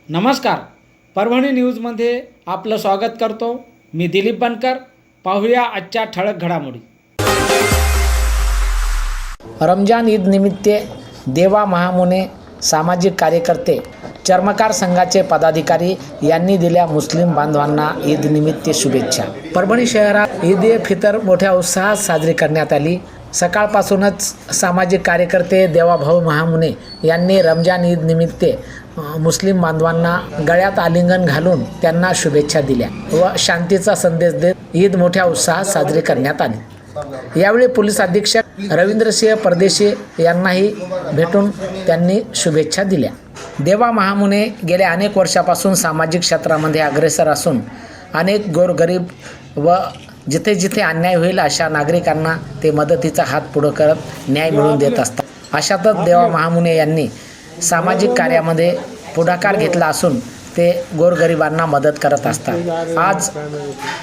नमस्कार, परभणी न्यूजमध्ये आपलं स्वागत करतो. मी दिलीप बनकर. पाहूया आजच्या ठळक घडामोडी. रमजान ईद निमित्त देवा महामुने सामाजिक कार्यकर्ते, चर्मकार संघाचे पदाधिकारी यांनी दिल्या मुस्लिम बांधवांना ईद निमित्त शुभेच्छा. परभणी शहरात ईद ए फितर मोठ्या उत्साहात साजरी करण्यात आली. सकाळपासूनच सामाजिक कार्यकर्ते देवाभाऊ महामुने यांनी रमजान ईद निमित्त मुस्लिम बांधवांना गळ्यात आलिंगन घालून त्यांना शुभेच्छा दिल्या व शांतीचा संदेश देत ईद मोठ्या उत्साहात साजरी करण्यात आली. यावेळी पोलीस अधीक्षक रवींद्रसिंह परदेशी यांनाही भेटून त्यांनी शुभेच्छा दिल्या. देवा महामुने गेल्या अनेक वर्षापासून सामाजिक क्षेत्रामध्ये अग्रेसर असून अनेक गोरगरीब व जिथे जिथे अन्याय होईल अशा नागरिकांना ते मदतीचा हात पुढे करत न्याय मिळवून देत असतात. अशातच देवा महामुने यांनी सामाजिक कार्यामध्ये पुढाकार घेतला असून ते गोरगरिबांना मदत करत असतात. आज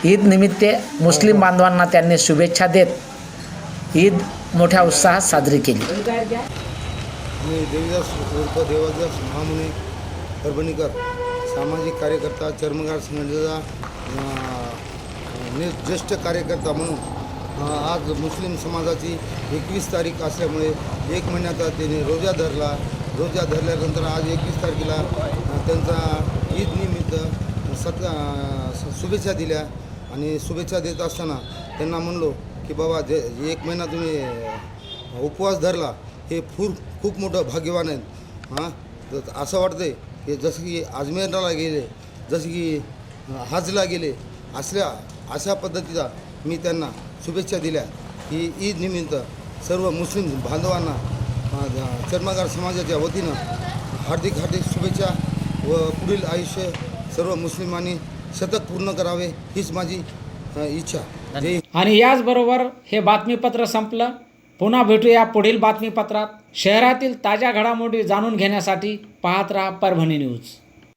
ईद निमित्त मुस्लिम बांधवांना त्यांनी शुभेच्छा देत ईद मोठ्या उत्साहात साजरी केली. मी देवदास महामुने परभणीकर, सामाजिक कार्यकर्ता, चर्मकार संघटनेचा ज्येष्ठ कार्यकर्ता म्हणून आज मुस्लिम समाजाची 21 तारीख असल्यामुळे 1 महिन्याचा त्याने रोजा धरल्यानंतर आज 21 तारखेला त्यांचा ईद निमित्त शुभेच्छा दिल्या. आणि शुभेच्छा देत असताना त्यांना म्हणलो की बाबा 1 महिना तुम्ही उपवास धरला, हे खूप मोठं भाग्यवान आहेत. असं वाटतंय की जसं की अजमेरला गेले, जसं की हजला गेले, अशा पद्धतीचा मी त्यांना शुभेच्छा दिल्या. की ईद निमित्त सर्व मुस्लिम बांधवांना चर्मकार समाजाच्या वतीनं हार्दिक शुभेच्छा व पुढील आयुष्य सर्व मुस्लिमांनी शतक पूर्ण करावे हीच माझी इच्छा. आणि याचबरोबर हे बातमीपत्र संपलं. पुन्हा भेटूया पुढील बातमीपत्रात. शहरातील ताज्या घडामोडी जाणून घेण्यासाठी पाहत राहा परभणी न्यूज.